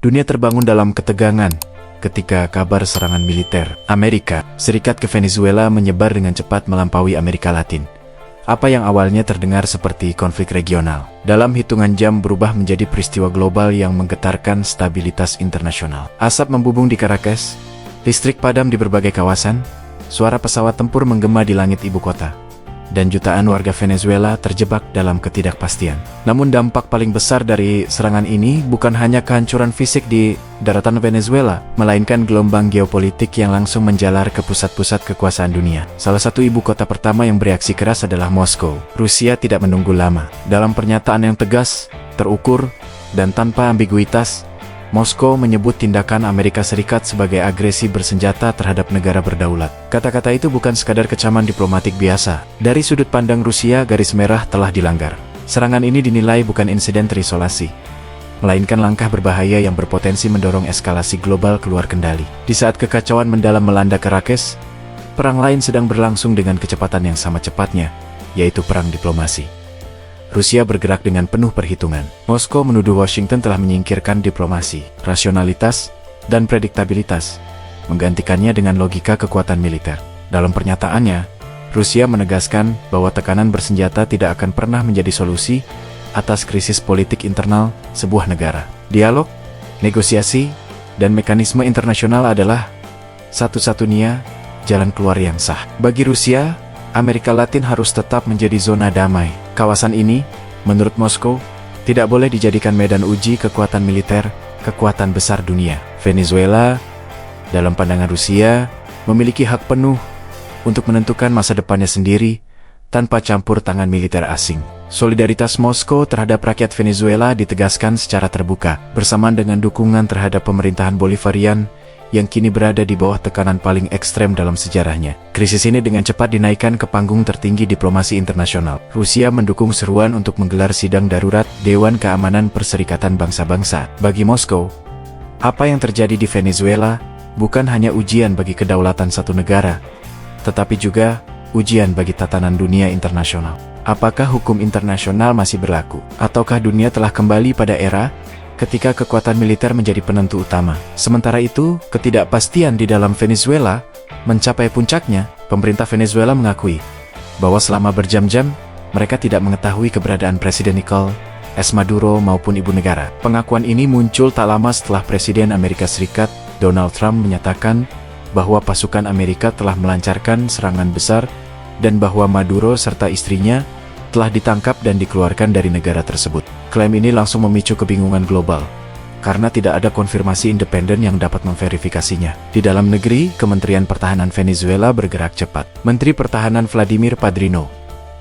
Dunia terbangun dalam ketegangan ketika kabar serangan militer Amerika Serikat ke Venezuela menyebar dengan cepat melampaui Amerika Latin. Apa yang awalnya terdengar seperti konflik regional, dalam hitungan jam berubah menjadi peristiwa global yang menggetarkan stabilitas internasional. Asap membubung di Caracas, listrik padam di berbagai kawasan, suara pesawat tempur menggema di langit ibu kota, dan jutaan warga Venezuela terjebak dalam ketidakpastian. Namun dampak paling besar dari serangan ini bukan hanya kehancuran fisik di daratan Venezuela, melainkan gelombang geopolitik yang langsung menjalar ke pusat-pusat kekuasaan dunia. Salah satu ibu kota pertama yang bereaksi keras adalah Moskow. Rusia tidak menunggu lama. Dalam pernyataan yang tegas, terukur, dan tanpa ambiguitas, Moskow menyebut tindakan Amerika Serikat sebagai agresi bersenjata terhadap negara berdaulat. Kata-kata itu bukan sekadar kecaman diplomatik biasa. Dari sudut pandang Rusia, garis merah telah dilanggar. Serangan ini dinilai bukan insiden terisolasi, melainkan langkah berbahaya yang berpotensi mendorong eskalasi global keluar kendali. Di saat kekacauan mendalam melanda Caracas, perang lain sedang berlangsung dengan kecepatan yang sama cepatnya, yaitu perang diplomasi. Rusia bergerak dengan penuh perhitungan. Moskow menuduh Washington telah menyingkirkan diplomasi, rasionalitas, dan prediktabilitas, menggantikannya dengan logika kekuatan militer. Dalam pernyataannya, Rusia menegaskan bahwa tekanan bersenjata tidak akan pernah menjadi solusi atas krisis politik internal sebuah negara. Dialog, negosiasi, dan mekanisme internasional adalah satu-satunya jalan keluar yang sah. Bagi Rusia, Amerika Latin harus tetap menjadi zona damai. Kawasan ini, menurut Moskow, tidak boleh dijadikan medan uji kekuatan militer, kekuatan besar dunia. Venezuela, dalam pandangan Rusia, memiliki hak penuh untuk menentukan masa depannya sendiri tanpa campur tangan militer asing. Solidaritas Moskow terhadap rakyat Venezuela ditegaskan secara terbuka, bersamaan dengan dukungan terhadap pemerintahan Bolivarian yang kini berada di bawah tekanan paling ekstrem dalam sejarahnya. Krisis ini dengan cepat dinaikkan ke panggung tertinggi diplomasi internasional. Rusia mendukung seruan untuk menggelar sidang darurat Dewan Keamanan Perserikatan Bangsa-Bangsa. Bagi Moskow, apa yang terjadi di Venezuela bukan hanya ujian bagi kedaulatan satu negara, tetapi juga ujian bagi tatanan dunia internasional. Apakah hukum internasional masih berlaku? Ataukah dunia telah kembali pada era ketika kekuatan militer menjadi penentu utama? Sementara itu, ketidakpastian di dalam Venezuela mencapai puncaknya. Pemerintah Venezuela mengakui bahwa selama berjam-jam mereka tidak mengetahui keberadaan Presiden Nicolás Maduro maupun ibu negara. Pengakuan ini muncul tak lama setelah Presiden Amerika Serikat Donald Trump menyatakan bahwa pasukan Amerika telah melancarkan serangan besar dan bahwa Maduro serta istrinya telah ditangkap dan dikeluarkan dari negara tersebut. Klaim ini langsung memicu kebingungan global, karena tidak ada konfirmasi independen yang dapat memverifikasinya. Di dalam negeri, Kementerian Pertahanan Venezuela bergerak cepat. Menteri Pertahanan Vladimir Padrino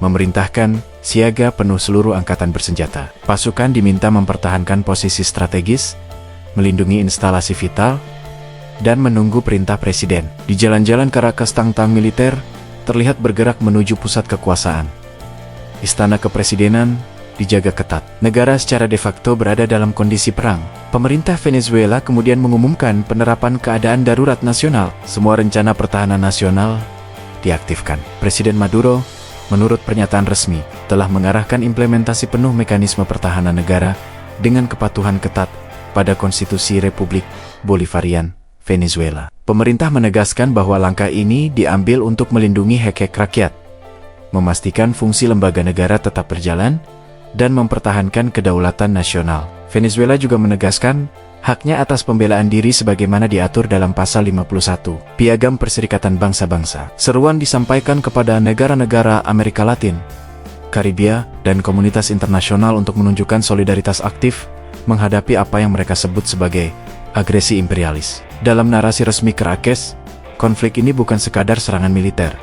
memerintahkan siaga penuh seluruh angkatan bersenjata. Pasukan diminta mempertahankan posisi strategis, melindungi instalasi vital, dan menunggu perintah presiden. Di jalan-jalan Caracas, tang-tang militer terlihat bergerak menuju pusat kekuasaan. Istana kepresidenan dijaga ketat. Negara secara de facto berada dalam kondisi perang. Pemerintah Venezuela kemudian mengumumkan penerapan keadaan darurat nasional. Semua rencana pertahanan nasional diaktifkan. Presiden Maduro, menurut pernyataan resmi, telah mengarahkan implementasi penuh mekanisme pertahanan negara dengan kepatuhan ketat pada Konstitusi Republik Bolivarian Venezuela. Pemerintah menegaskan bahwa langkah ini diambil untuk melindungi hak-hak rakyat, memastikan fungsi lembaga negara tetap berjalan, dan mempertahankan kedaulatan nasional. Venezuela juga menegaskan haknya atas pembelaan diri sebagaimana diatur dalam pasal 51 Piagam Perserikatan Bangsa-Bangsa. Seruan disampaikan kepada negara-negara Amerika Latin, Karibia, dan komunitas internasional untuk menunjukkan solidaritas aktif menghadapi apa yang mereka sebut sebagai agresi imperialis. Dalam narasi resmi Caracas, konflik ini bukan sekadar serangan militer,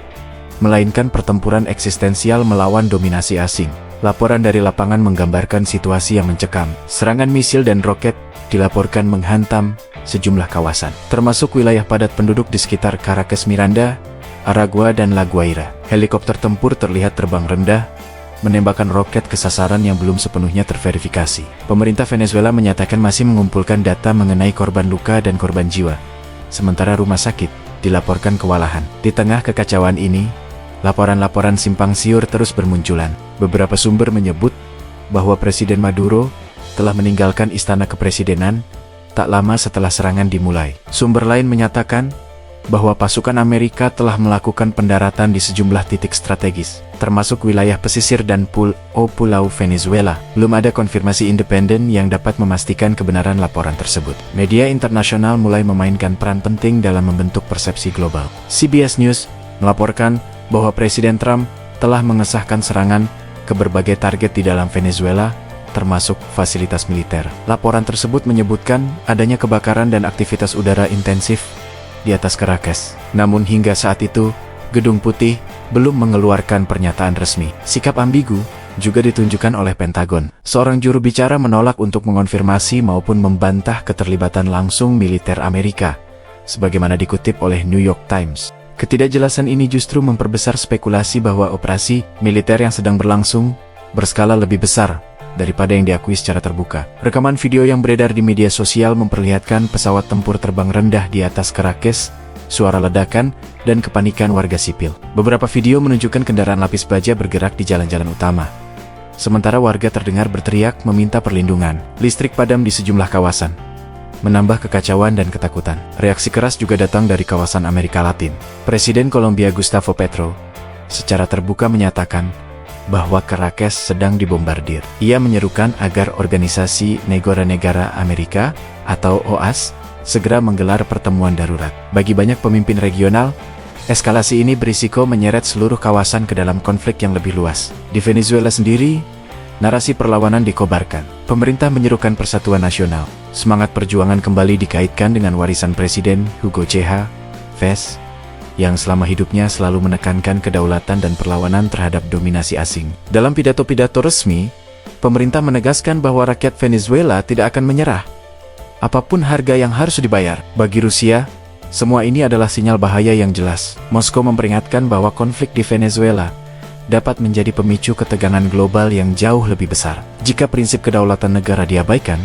melainkan pertempuran eksistensial melawan dominasi asing. Laporan dari lapangan menggambarkan situasi yang mencekam. Serangan misil dan roket dilaporkan menghantam sejumlah kawasan, termasuk wilayah padat penduduk di sekitar Caracas, Miranda, Aragua, dan La Guaira. Helikopter tempur terlihat terbang rendah, menembakkan roket ke sasaran yang belum sepenuhnya terverifikasi. Pemerintah Venezuela menyatakan masih mengumpulkan data mengenai korban luka dan korban jiwa, sementara rumah sakit dilaporkan kewalahan. Di tengah kekacauan ini, laporan-laporan simpang siur terus bermunculan. Beberapa sumber menyebut bahwa Presiden Maduro telah meninggalkan istana kepresidenan tak lama setelah serangan dimulai. Sumber lain menyatakan bahwa pasukan Amerika telah melakukan pendaratan di sejumlah titik strategis, termasuk wilayah pesisir dan pulau Venezuela. Belum ada konfirmasi independen yang dapat memastikan kebenaran laporan tersebut. Media internasional mulai memainkan peran penting dalam membentuk persepsi global. CBS News melaporkan bahwa Presiden Trump telah mengesahkan serangan ke berbagai target di dalam Venezuela, termasuk fasilitas militer. Laporan tersebut menyebutkan adanya kebakaran dan aktivitas udara intensif di atas Caracas. Namun hingga saat itu, Gedung Putih belum mengeluarkan pernyataan resmi. Sikap ambigu juga ditunjukkan oleh Pentagon. Seorang juru bicara menolak untuk mengonfirmasi maupun membantah keterlibatan langsung militer Amerika, sebagaimana dikutip oleh New York Times. Ketidakjelasan ini justru memperbesar spekulasi bahwa operasi militer yang sedang berlangsung berskala lebih besar daripada yang diakui secara terbuka. Rekaman video yang beredar di media sosial memperlihatkan pesawat tempur terbang rendah di atas Caracas, suara ledakan, dan kepanikan warga sipil. Beberapa video menunjukkan kendaraan lapis baja bergerak di jalan-jalan utama, sementara warga terdengar berteriak meminta perlindungan. Listrik padam di sejumlah kawasan, menambah kekacauan dan ketakutan. Reaksi keras juga datang dari kawasan Amerika Latin. Presiden Kolombia Gustavo Petro secara terbuka menyatakan bahwa Caracas sedang dibombardir. Ia menyerukan agar Organisasi Negara-Negara Amerika atau OAS segera menggelar pertemuan darurat. Bagi banyak pemimpin regional, eskalasi ini berisiko menyeret seluruh kawasan ke dalam konflik yang lebih luas. Di Venezuela sendiri, narasi perlawanan dikobarkan. Pemerintah menyerukan persatuan nasional. Semangat perjuangan kembali dikaitkan dengan warisan Presiden Hugo Chávez yang selama hidupnya selalu menekankan kedaulatan dan perlawanan terhadap dominasi asing. Dalam pidato-pidato resmi, pemerintah menegaskan bahwa rakyat Venezuela tidak akan menyerah, apapun harga yang harus dibayar. Bagi Rusia, semua ini adalah sinyal bahaya yang jelas. Moskow memperingatkan bahwa konflik di Venezuela dapat menjadi pemicu ketegangan global yang jauh lebih besar. Jika prinsip kedaulatan negara diabaikan,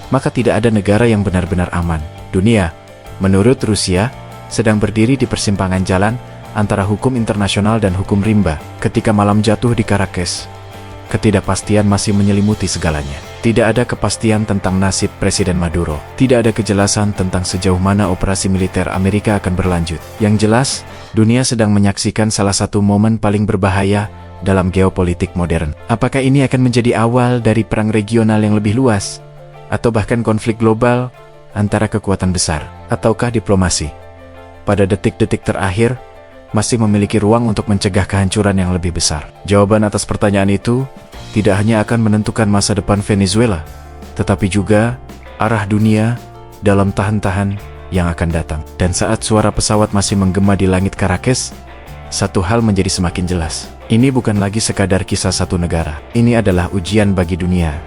maka tidak ada negara yang benar-benar aman. Dunia, menurut Rusia, sedang berdiri di persimpangan jalan antara hukum internasional dan hukum rimba. Ketika malam jatuh di Caracas, ketidakpastian masih menyelimuti segalanya. Tidak ada kepastian tentang nasib Presiden Maduro. Tidak ada kejelasan tentang sejauh mana operasi militer Amerika akan berlanjut. Yang jelas, dunia sedang menyaksikan salah satu momen paling berbahaya dalam geopolitik modern. Apakah ini akan menjadi awal dari perang regional yang lebih luas? Atau bahkan konflik global antara kekuatan besar? Ataukah diplomasi pada detik-detik terakhir masih memiliki ruang untuk mencegah kehancuran yang lebih besar? Jawaban atas pertanyaan itu tidak hanya akan menentukan masa depan Venezuela, tetapi juga arah dunia dalam tahan-tahan yang akan datang. Dan saat suara pesawat masih menggema di langit Caracas, satu hal menjadi semakin jelas. Ini bukan lagi sekadar kisah satu negara. Ini adalah ujian bagi dunia.